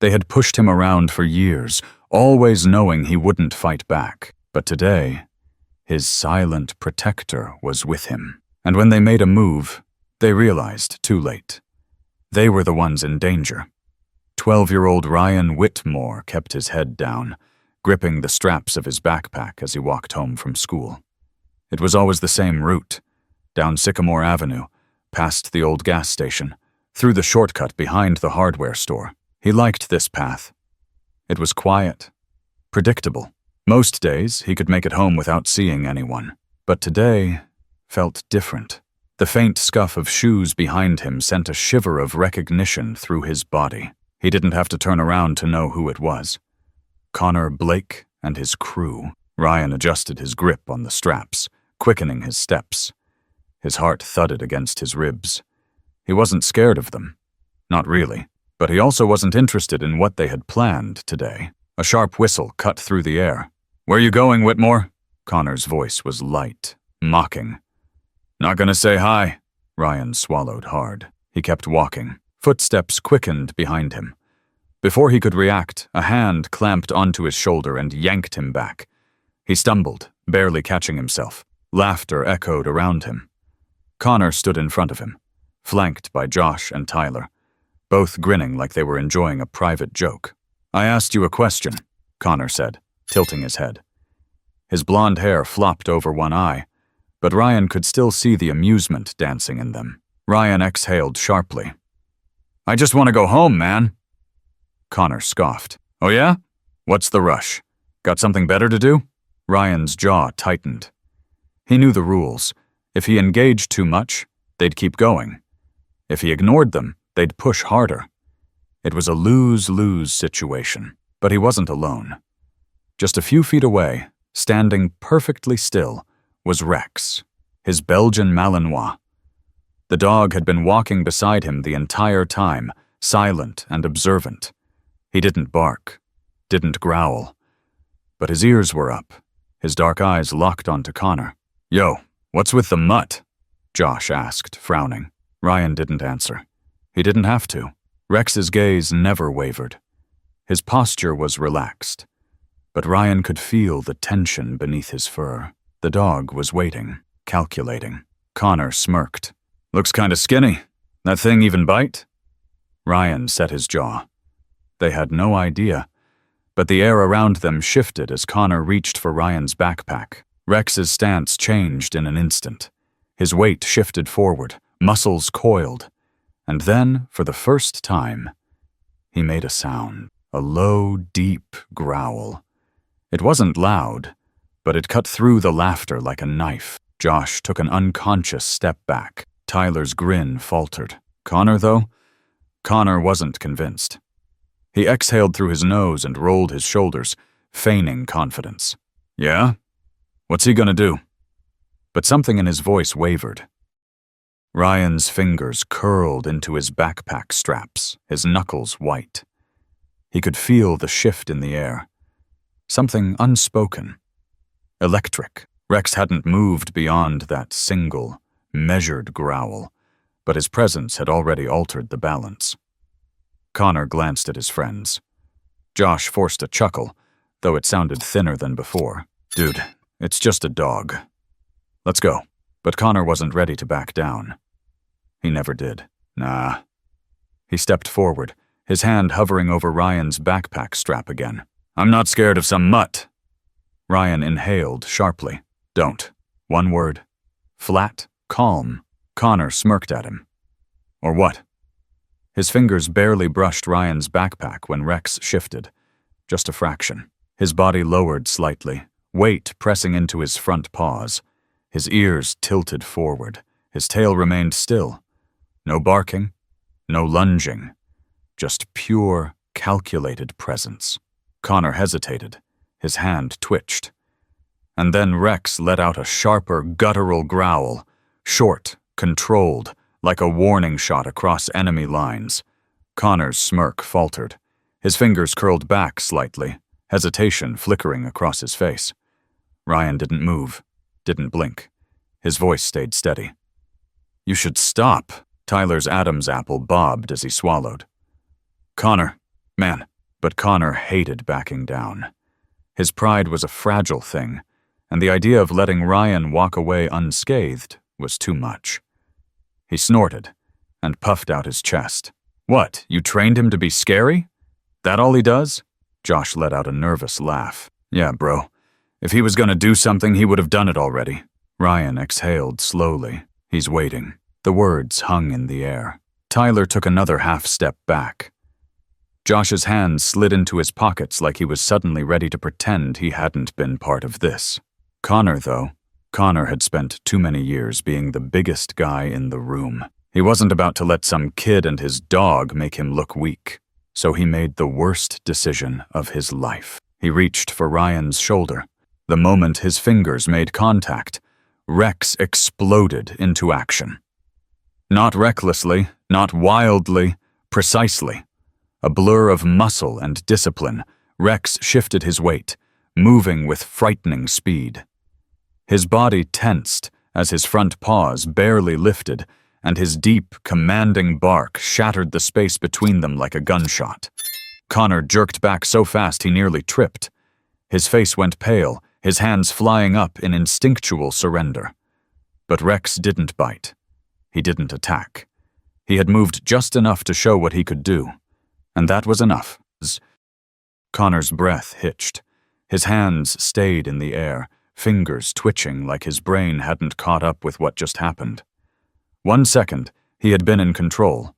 They had pushed him around for years, always knowing he wouldn't fight back. But today, his silent protector was with him. And when they made a move, they realized too late. They were the ones in danger. 12-year-old Ryan Whitmore kept his head down, gripping the straps of his backpack as he walked home from school. It was always the same route, down Sycamore Avenue, past the old gas station, through the shortcut behind the hardware store. He liked this path. It was quiet, predictable. Most days, he could make it home without seeing anyone. But today felt different. The faint scuff of shoes behind him sent a shiver of recognition through his body. He didn't have to turn around to know who it was. Connor Blake and his crew. Ryan adjusted his grip on the straps, quickening his steps. His heart thudded against his ribs. He wasn't scared of them. Not really. But he also wasn't interested in what they had planned today. A sharp whistle cut through the air. "Where you going, Whitmore?" Connor's voice was light, mocking. "Not gonna say hi." Ryan swallowed hard. He kept walking. Footsteps quickened behind him. Before he could react, a hand clamped onto his shoulder and yanked him back. He stumbled, barely catching himself. Laughter echoed around him. Connor stood in front of him, flanked by Josh and Tyler, both grinning like they were enjoying a private joke. "I asked you a question," Connor said, tilting his head. His blonde hair flopped over one eye, but Ryan could still see the amusement dancing in them. Ryan exhaled sharply. "I just want to go home, man." Connor scoffed. "Oh yeah? What's the rush? Got something better to do?" Ryan's jaw tightened. He knew the rules. If he engaged too much, they'd keep going. If he ignored them, they'd push harder. It was a lose-lose situation, but he wasn't alone. Just a few feet away, standing perfectly still, was Rex, his Belgian Malinois. The dog had been walking beside him the entire time, silent and observant. He didn't bark, didn't growl, but his ears were up, his dark eyes locked onto Connor. "Yo, what's with the mutt?" Josh asked, frowning. Ryan didn't answer. He didn't have to. Rex's gaze never wavered. His posture was relaxed, but Ryan could feel the tension beneath his fur. The dog was waiting, calculating. Connor smirked. "Looks kinda skinny. That thing even bite?" Ryan set his jaw. They had no idea, but the air around them shifted as Connor reached for Ryan's backpack. Rex's stance changed in an instant. His weight shifted forward, muscles coiled, and then, for the first time, he made a sound. A low, deep growl. It wasn't loud, but it cut through the laughter like a knife. Josh took an unconscious step back. Tyler's grin faltered. Connor, though? Connor wasn't convinced. He exhaled through his nose and rolled his shoulders, feigning confidence. "Yeah? What's he gonna do?" But something in his voice wavered. Ryan's fingers curled into his backpack straps, his knuckles white. He could feel the shift in the air. Something unspoken. Electric. Rex hadn't moved beyond that single, measured growl, but his presence had already altered the balance. Connor glanced at his friends. Josh forced a chuckle, though it sounded thinner than before. "Dude, it's just a dog. Let's go." But Connor wasn't ready to back down. He never did. Nah. He stepped forward, his hand hovering over Ryan's backpack strap again. "I'm not scared of some mutt." Ryan inhaled sharply. "Don't." One word. Flat, calm. Connor smirked at him. "Or what?" His fingers barely brushed Ryan's backpack when Rex shifted. Just a fraction. His body lowered slightly, weight pressing into his front paws. His ears tilted forward. His tail remained still. No barking, no lunging. Just pure, calculated presence. Connor hesitated. His hand twitched. And then Rex let out a sharper, guttural growl, short, controlled, like a warning shot across enemy lines. Connor's smirk faltered. His fingers curled back slightly, hesitation flickering across his face. Ryan didn't move, didn't blink. His voice stayed steady. "You should stop." Tyler's Adam's apple bobbed as he swallowed. "Connor, Man, but Connor hated backing down. His pride was a fragile thing, and the idea of letting Ryan walk away unscathed was too much. He snorted and puffed out his chest. What, you trained him to be scary? That all he does? Josh let out a nervous laugh. Yeah, bro. If he was gonna do something, he would have done it already. Ryan exhaled slowly. He's waiting. The words hung in the air. Tyler took another half-step back. Josh's hands slid into his pockets like he was suddenly ready to pretend he hadn't been part of this. Connor had spent too many years being the biggest guy in the room. He wasn't about to let some kid and his dog make him look weak. So he made the worst decision of his life. He reached for Ryan's shoulder. The moment his fingers made contact, Rex exploded into action. Not recklessly, not wildly, precisely. A blur of muscle and discipline, Rex shifted his weight, moving with frightening speed. His body tensed as his front paws barely lifted, and his deep, commanding bark shattered the space between them like a gunshot. Connor jerked back so fast he nearly tripped. His face went pale, his hands flying up in instinctual surrender. But Rex didn't bite. He didn't attack. He had moved just enough to show what he could do. And that was enough. Connor's breath hitched. His hands stayed in the air, fingers twitching like his brain hadn't caught up with what just happened. 1 second, he had been in control.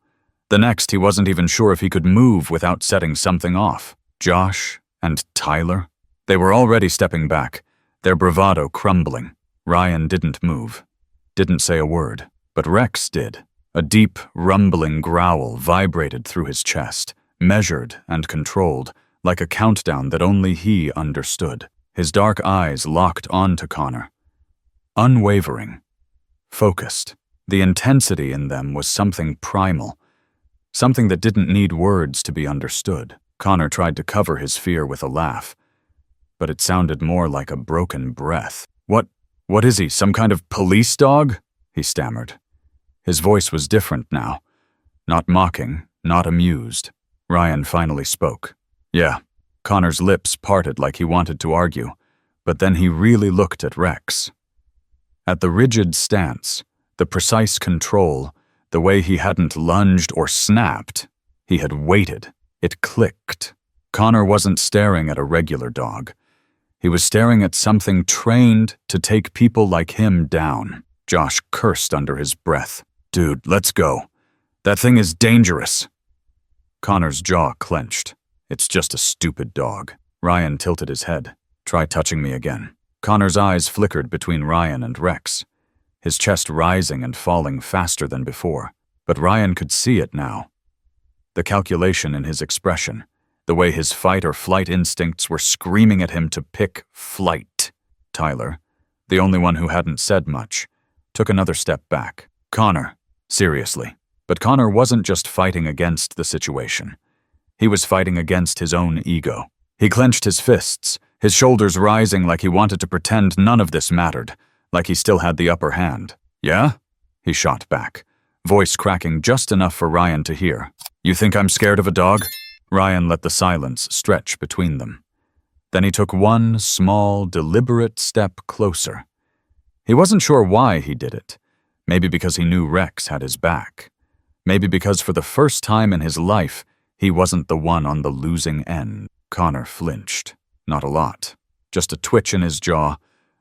The next, he wasn't even sure if he could move without setting something off. Josh and Tyler? They were already stepping back, their bravado crumbling. Ryan didn't move, didn't say a word, but Rex did. A deep, rumbling growl vibrated through his chest, measured and controlled, like a countdown that only he understood. His dark eyes locked onto Connor. Unwavering, focused. The intensity in them was something primal, something that didn't need words to be understood. Connor tried to cover his fear with a laugh, but it sounded more like a broken breath. What is he, some kind of police dog? He stammered. His voice was different now. Not mocking, not amused. Ryan finally spoke. Yeah. Connor's lips parted like he wanted to argue, but then he really looked at Rex. At the rigid stance, the precise control, the way he hadn't lunged or snapped, he had waited. It clicked. Connor wasn't staring at a regular dog. He was staring at something trained to take people like him down. Josh cursed under his breath. Dude, let's go. That thing is dangerous. Connor's jaw clenched. It's just a stupid dog. Ryan tilted his head. Try touching me again. Connor's eyes flickered between Ryan and Rex, his chest rising and falling faster than before. But Ryan could see it now. The calculation in his expression, the way his fight or flight instincts were screaming at him to pick flight. Tyler, the only one who hadn't said much, took another step back. Connor, seriously. But Connor wasn't just fighting against the situation. He was fighting against his own ego. He clenched his fists, his shoulders rising like he wanted to pretend none of this mattered, like he still had the upper hand. Yeah? He shot back, voice cracking just enough for Ryan to hear. You think I'm scared of a dog? Ryan let the silence stretch between them. Then he took one small, deliberate step closer. He wasn't sure why he did it. Maybe because he knew Rex had his back. Maybe because for the first time in his life, he wasn't the one on the losing end. Connor flinched. Not a lot. Just a twitch in his jaw,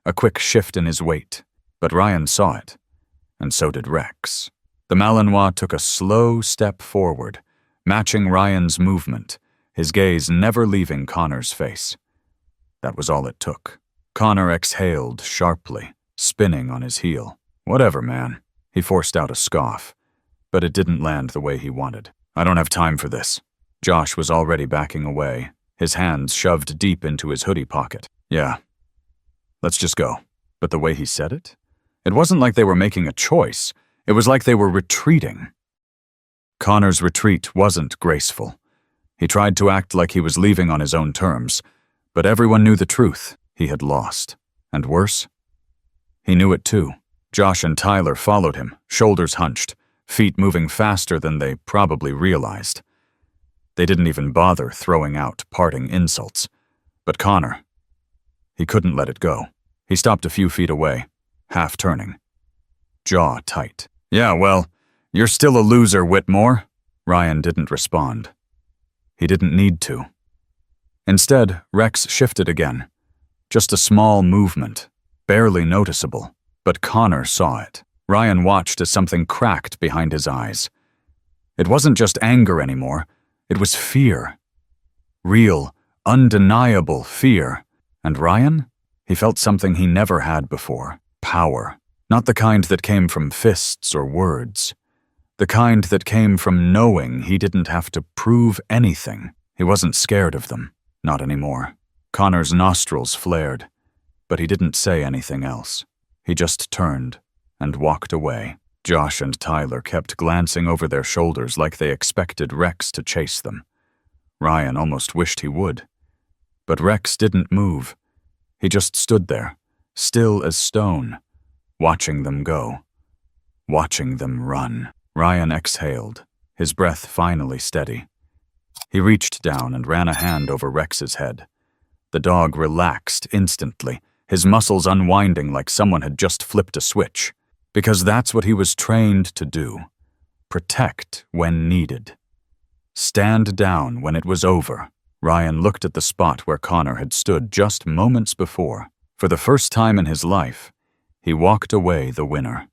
a quick shift in his weight. But Ryan saw it. And so did Rex. The Malinois took a slow step forward, matching Ryan's movement, his gaze never leaving Connor's face. That was all it took. Connor exhaled sharply, spinning on his heel. Whatever, man. He forced out a scoff. But it didn't land the way he wanted. I don't have time for this. Josh was already backing away, his hands shoved deep into his hoodie pocket. Yeah. Let's just go. But the way he said it? It wasn't like they were making a choice. It was like they were retreating. Connor's retreat wasn't graceful. He tried to act like he was leaving on his own terms, but everyone knew the truth. He had lost. And worse? He knew it too. Josh and Tyler followed him, shoulders hunched, feet moving faster than they probably realized. They didn't even bother throwing out parting insults. But Connor, he couldn't let it go. He stopped a few feet away, half turning, jaw tight. "Yeah, well, you're still a loser, Whitmore." Ryan didn't respond. He didn't need to. Instead, Rex shifted again. Just a small movement, barely noticeable, but Connor saw it. Ryan watched as something cracked behind his eyes. It wasn't just anger anymore, it was fear. Real, undeniable fear. And Ryan? He felt something he never had before. Power. Not the kind that came from fists or words. The kind that came from knowing he didn't have to prove anything. He wasn't scared of them. Not anymore. Connor's nostrils flared, but he didn't say anything else. He just turned and walked away. Josh and Tyler kept glancing over their shoulders like they expected Rex to chase them. Ryan almost wished he would. But Rex didn't move. He just stood there, still as stone, watching them go, watching them run. Ryan exhaled, his breath finally steady. He reached down and ran a hand over Rex's head. The dog relaxed instantly, his muscles unwinding like someone had just flipped a switch. Because that's what he was trained to do. Protect when needed. Stand down when it was over. Ryan looked at the spot where Connor had stood just moments before. For the first time in his life, he walked away the winner.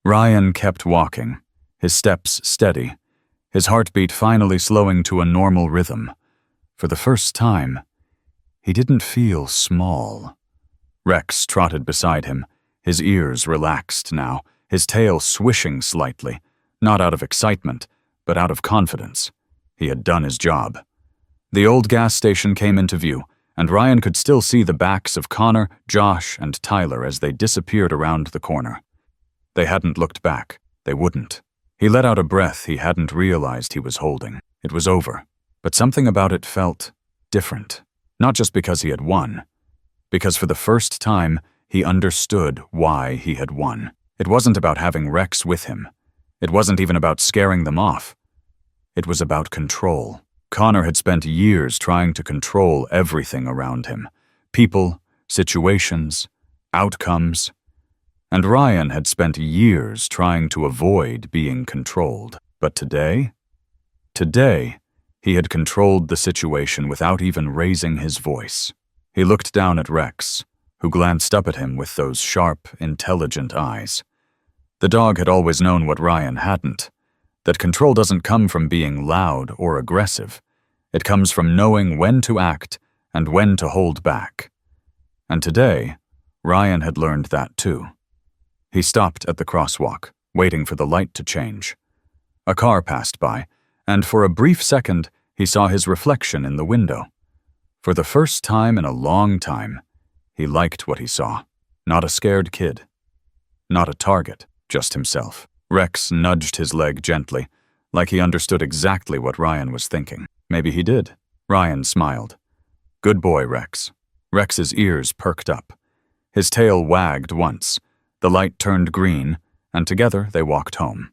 Ryan kept walking, his steps steady, his heartbeat finally slowing to a normal rhythm. For the first time, he didn't feel small. Rex trotted beside him, his ears relaxed now, his tail swishing slightly, not out of excitement, but out of confidence. He had done his job. The old gas station came into view, and Ryan could still see the backs of Connor, Josh, and Tyler as they disappeared around the corner. They hadn't looked back. They wouldn't. He let out a breath he hadn't realized he was holding. It was over, but something about it felt different. Not just because he had won, because for the first time, he understood why he had won. It wasn't about having Rex with him. It wasn't even about scaring them off. It was about control. Connor had spent years trying to control everything around him. People, situations, outcomes. And Ryan had spent years trying to avoid being controlled. But today, he had controlled the situation without even raising his voice. He looked down at Rex, who glanced up at him with those sharp, intelligent eyes. The dog had always known what Ryan hadn't, that control doesn't come from being loud or aggressive. It comes from knowing when to act and when to hold back. And today, Ryan had learned that too. He stopped at the crosswalk, waiting for the light to change. A car passed by, and for a brief second, he saw his reflection in the window. For the first time in a long time, he liked what he saw. Not a scared kid. Not a target, just himself. Rex nudged his leg gently, like he understood exactly what Ryan was thinking. Maybe he did. Ryan smiled. Good boy, Rex. Rex's ears perked up. His tail wagged once. The light turned green, and together they walked home.